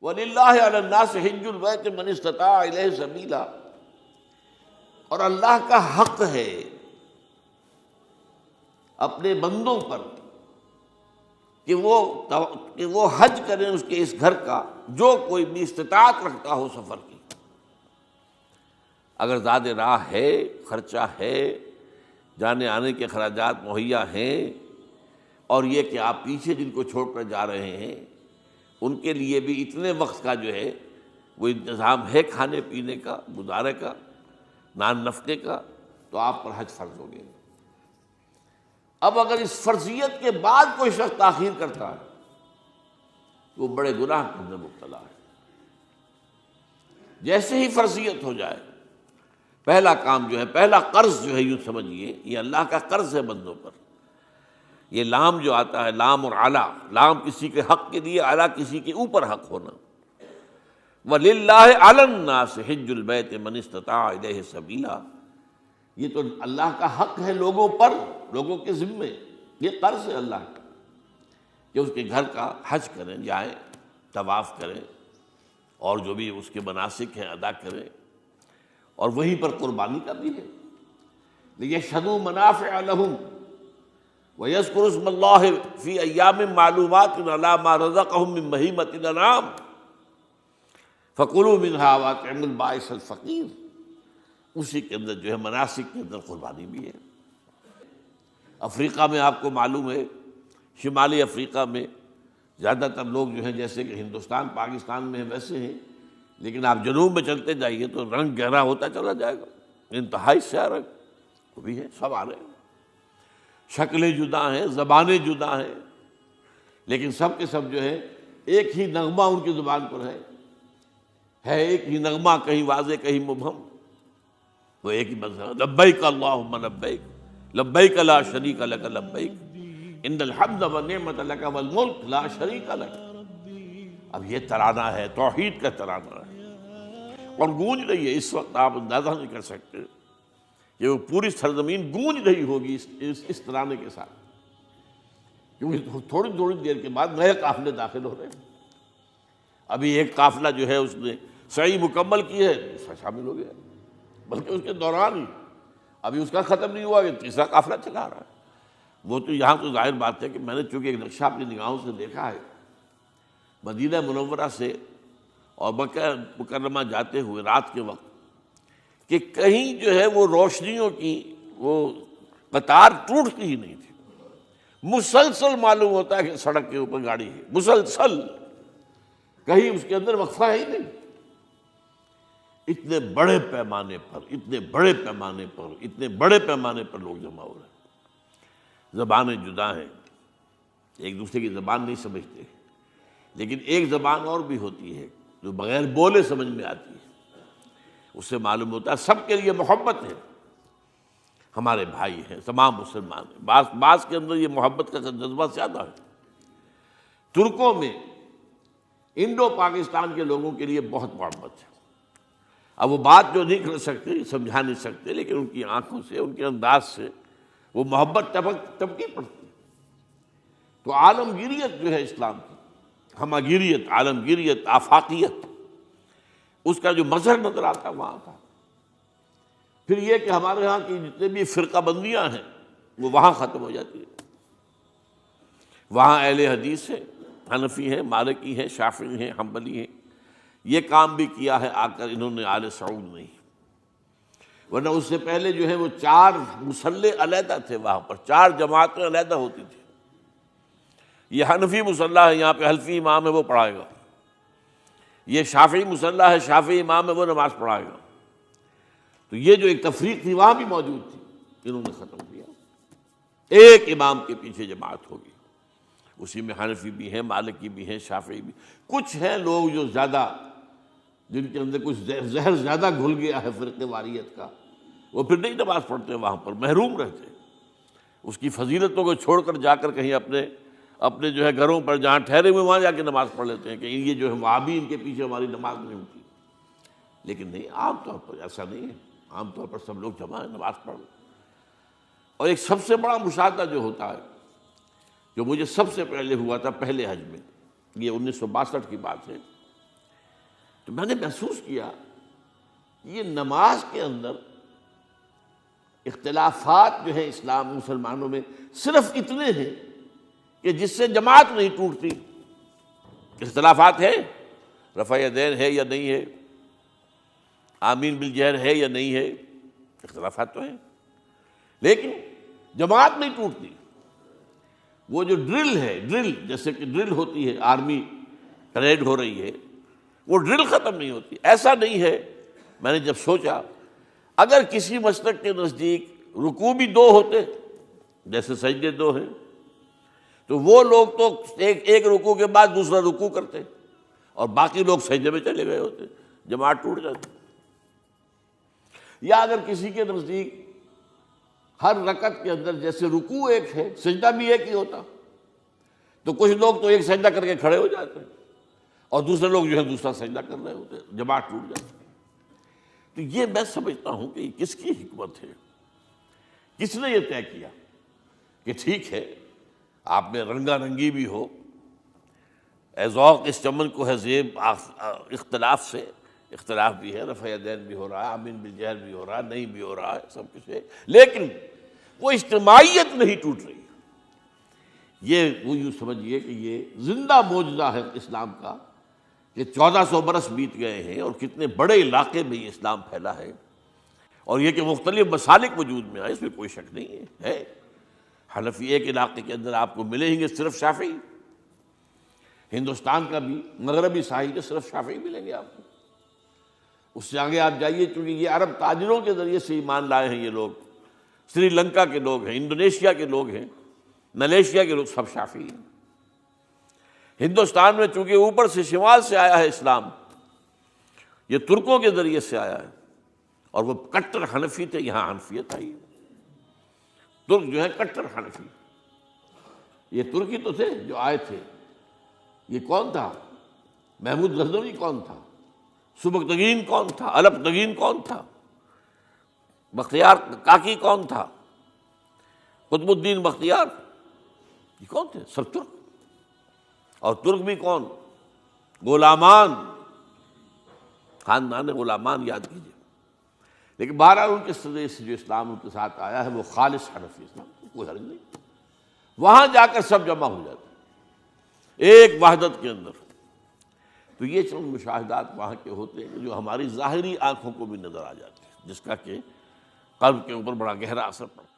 وَلِلَّهِ عَلَى النَّاسِ حِجُّ الْبَيْتِ مَنِ اسْتَطَاعَ إِلَيْهِ سَبِيلًا، اور اللہ کا حق ہے اپنے بندوں پر کہ وہ حج کریں اس کے اس گھر کا، جو کوئی بھی استطاعت رکھتا ہو سفر کی۔ اگر زاد راہ ہے، خرچہ ہے، جانے آنے کے اخراجات مہیا ہیں، اور یہ کہ آپ پیچھے جن کو چھوڑ کر جا رہے ہیں ان کے لیے بھی اتنے وقت کا جو ہے وہ انتظام ہے، کھانے پینے کا، گزارے کا، نان نفقے کا، تو آپ پر حج فرض ہو گئے۔ اب اگر اس فرضیت کے بعد کوئی شخص تاخیر کرتا ہے وہ بڑے گناہ کے اندر مبتلا ہے۔ جیسے ہی فرضیت ہو جائے، پہلا کام جو ہے، پہلا قرض جو ہے، یوں سمجھیے یہ اللہ کا قرض ہے بندوں پر۔ یہ لام جو آتا ہے، لام اور اعلیٰ، لام کسی کے حق کے لیے، اعلیٰ کسی کے اوپر حق ہونا۔ وَلِلَّهِ عَلَى النَّاسِ حِجُّ الْبَيْتِ مَنِ اسْتَطَاعَ إِلَيْهِ سَبِيلًا، یہ تو اللہ کا حق ہے لوگوں پر، لوگوں کے ذمے، یہ قرض ہے اللہ کا کہ اس کے گھر کا حج کریں، جائیں، طواف کریں، اور جو بھی اس کے مناسک ہیں ادا کریں، اور وہیں پر قربانی کا بھی ہے۔ لِيَشْهَدُوا مَنَافِعَ لَهُمْ وَيَذْكُرُوا اسْمَ اللَّهِ فِي أَيَّامٍ مَّعْلُومَاتٍ عَلَىٰ مَا رَزَقَهُم مِّن بَهِيمَةِ الْأَنْعَامِ فَكُلُوا مِنْهَا وَأَطْعِمُوا الْبَائِسَ الْفَقِيرَ، اسی کے اندر جو ہے مناسک کے اندر قربانی بھی ہے۔ افریقہ میں آپ کو معلوم ہے، شمالی افریقہ میں زیادہ تر لوگ جو ہیں جیسے کہ ہندوستان پاکستان میں ہیں ویسے ہیں، لیکن آپ جنوب میں چلتے جائیے تو رنگ گہرا ہوتا چلا جائے گا، انتہائی سیاہ رنگ، وہ بھی ہے، سب آ رہے ہیں، شکلیں جدا ہیں، زبانیں جدا ہیں، لیکن سب کے سب جو ہے ایک ہی نغمہ ان کی زبان پر ہے ایک ہی نغمہ، کہیں واضح کہیں مبہم، وہ ایک ہی مذہب، لبیک اللہم لبیک، لبیک لا شریک لک لبیک، ان الحمد والنعمت لک والملک لا شریک لک۔ اب یہ ترانہ ہے، توحید کا ترانہ ہے، اور گونج رہی ہے اس وقت، آپ اندازہ نہیں کر سکتے کہ وہ پوری سرزمین گونج رہی ہوگی اس ترانے کے ساتھ، کیونکہ تھوڑی تھوڑی دیر کے بعد نئے قافلے داخل ہو رہے ہیں۔ ابھی ایک قافلہ جو ہے اس نے سعی مکمل کی ہے، دوسرا شامل ہو گیا، بلکہ اس کے دوران ہی ابھی اس کا ختم نہیں ہوا کہ تیسرا قافلہ چلا رہا ہے۔ وہ تو یہاں تو ظاہر بات ہے کہ میں نے چونکہ ایک نقشہ اپنی نگاہوں سے دیکھا ہے، مدینہ منورہ سے اور مکہ مکرمہ جاتے ہوئے رات کے وقت، کہ کہیں جو ہے وہ روشنیوں کی وہ قطار ٹوٹتی ہی نہیں تھی، مسلسل معلوم ہوتا ہے کہ سڑک کے اوپر گاڑی ہے، مسلسل، کہیں اس کے اندر وقفہ ہے ہی نہیں۔ اتنے بڑے پیمانے پر، اتنے بڑے پیمانے پر، اتنے بڑے پیمانے پر لوگ جمع ہو رہے ہیں۔ زبانیں جدا ہیں، ایک دوسرے کی زبان نہیں سمجھتے، لیکن ایک زبان اور بھی ہوتی ہے جو بغیر بولے سمجھ میں آتی ہے، اس سے معلوم ہوتا ہے سب کے لیے محبت ہے، ہمارے بھائی ہیں، تمام مسلمان ہیں۔ بعض کے اندر یہ محبت کا جذبہ زیادہ ہے۔ ترکوں میں انڈو پاکستان کے لوگوں کے لیے بہت محبت ہے۔ اب وہ بات جو نہیں کر سکتے، سمجھا نہیں سکتے، لیکن ان کی آنکھوں سے، ان کے انداز سے وہ محبت ٹپکی پڑتی ہے۔ تو عالمگیریت جو ہے اسلام کی، ہمگیریت، عالمگیریت، آفاقیت، اس کا جو مظہر نظر آتا ہے وہاں کا۔ پھر یہ کہ ہمارے ہاں کی جتنے بھی فرقہ بندیاں ہیں وہ وہاں ختم ہو جاتی ہیں۔ وہاں اہل حدیث ہیں، حنفی ہیں، مالکی ہیں، شافعی ہیں، حنبلی ہیں۔ یہ کام بھی کیا ہے آ کر انہوں نے آل سعود نہیں، ورنہ اس سے پہلے جو ہے وہ 4 مصلے علیحدہ تھے، وہاں پر 4 جماعتیں علیحدہ ہوتی تھی۔ یہ حنفی مصلی ہے، یہاں پہ حنفی امام ہے وہ پڑھائے گا، یہ شافعی مصلی ہے، شافعی امام ہے وہ نماز پڑھائے گا۔ تو یہ جو ایک تفریق تھی وہاں بھی موجود تھی، انہوں نے ختم کیا، ایک امام کے پیچھے جماعت ہوگی، اسی میں حنفی بھی ہیں، مالکی بھی ہیں، شافعی بھی۔ کچھ ہیں لوگ جو زیادہ، جن کے اندر کچھ زہر زیادہ گھل گیا ہے فرقے واریت کا، وہ پھر نہیں نماز پڑھتے، وہاں پر محروم رہتے، اس کی فضیلتوں کو چھوڑ کر جا کر کہیں اپنے جو ہے گھروں پر جہاں ٹھہرے ہوئے وہاں جا کے نماز پڑھ لیتے ہیں کہ یہ جو ہے وہابی ان کے پیچھے ہماری نماز نہیں ہوتی۔ لیکن نہیں، عام طور پر ایسا نہیں ہے، عام طور پر سب لوگ جمع ہیں، نماز پڑھ۔ اور ایک سب سے بڑا مشاہدہ جو ہوتا ہے، جو مجھے سب سے پہلے ہوا تھا پہلے حج میں، یہ 1962 کی بات ہے، تو میں نے محسوس کیا یہ نماز کے اندر اختلافات جو ہیں اسلام مسلمانوں میں صرف اتنے ہیں کہ جس سے جماعت نہیں ٹوٹتی. اختلافات ہیں، رفع یدین ہے یا نہیں ہے، آمین بالجہر ہے یا نہیں ہے، اختلافات تو ہیں، لیکن جماعت نہیں ٹوٹتی. وہ جو ڈرل ہے، ڈرل جیسے کہ ڈرل ہوتی ہے، آرمی پریڈ ہو رہی ہے، وہ ڈرل ختم نہیں ہوتی. ایسا نہیں ہے. میں نے جب سوچا اگر کسی مسلک کے نزدیک رکوع بھی دو ہوتے جیسے سجدے دو ہیں، تو وہ لوگ تو ایک رکوع کے بعد دوسرا رکوع کرتے اور باقی لوگ سجدے میں چلے گئے ہوتے، جماعت ٹوٹ جاتی. یا اگر کسی کے نزدیک ہر رکعت کے اندر جیسے رکوع ایک ہے سجدہ بھی ایک ہی ہوتا، تو کچھ لوگ تو ایک سجدہ کر کے کھڑے ہو جاتے ہیں اور دوسرے لوگ جو ہے دوسرا سجدہ کر رہے ہوتے، جماعت ٹوٹ جاتی. تو یہ میں سمجھتا ہوں کہ یہ کس کی حکمت ہے، کس نے یہ طے کیا کہ ٹھیک ہے آپ میں رنگا رنگی بھی ہو، اے ذوق اس چمن کو ہے زیب، اختلاف سے اختلاف بھی ہے، رفع یدین بھی ہو رہا ہے، آمین بالجہر بھی ہو رہا ہے، نہیں بھی ہو رہا ہے، سب کچھ ہے، لیکن وہ اجتماعیت نہیں ٹوٹ رہی. یہ وہ یوں سمجھیے کہ یہ زندہ معجزہ ہے اسلام کا کہ 1400 برس بیت گئے ہیں اور کتنے بڑے علاقے میں یہ اسلام پھیلا ہے، اور یہ کہ مختلف مسالک وجود میں آئے، اس میں کوئی شک نہیں ہے. حنفی ایک علاقے کے اندر آپ کو ملیں گے صرف شافعی، ہندوستان کا بھی مغربی ساحل کے صرف شافعی ملیں گے آپ کو. اس سے آگے آپ جائیے، چونکہ یہ عرب تاجروں کے ذریعے سے ایمان لائے ہیں، یہ لوگ سری لنکا کے لوگ ہیں، انڈونیشیا کے لوگ ہیں، ملیشیا کے لوگ، سب شافعی ہیں. ہندوستان میں چونکہ اوپر سے شمال سے آیا ہے اسلام، یہ ترکوں کے ذریعے سے آیا ہے اور وہ کٹر حنفی تھے، یہاں حنفیت آئی ہے. ترک جو ہے کٹر حنفی، یہ ترکی تو تھے جو آئے تھے. یہ کون تھا؟ محمود غزنوی کون تھا؟ سبکتگین کون تھا؟ الپتگین کون تھا؟ بختیار کاکی کون تھا؟ قطب الدین بختیار، یہ کون تھے؟ سب ترک. اور ترک بھی کون؟ غلامان، خاندان غلامان یاد کیجیے. لیکن بہرحال ان کے ذریعے سے جو اسلام ان کے ساتھ آیا ہے وہ خالص حنفی اسلام، کوئی حرج نہیں. وہاں جا کر سب جمع ہو جاتے ایک وحدت کے اندر. تو یہ چند مشاہدات وہاں کے ہوتے ہیں جو ہماری ظاہری آنکھوں کو بھی نظر آ جاتے ہیں، جس کا کہ قلب کے اوپر بڑا گہرا اثر پڑتا ہے.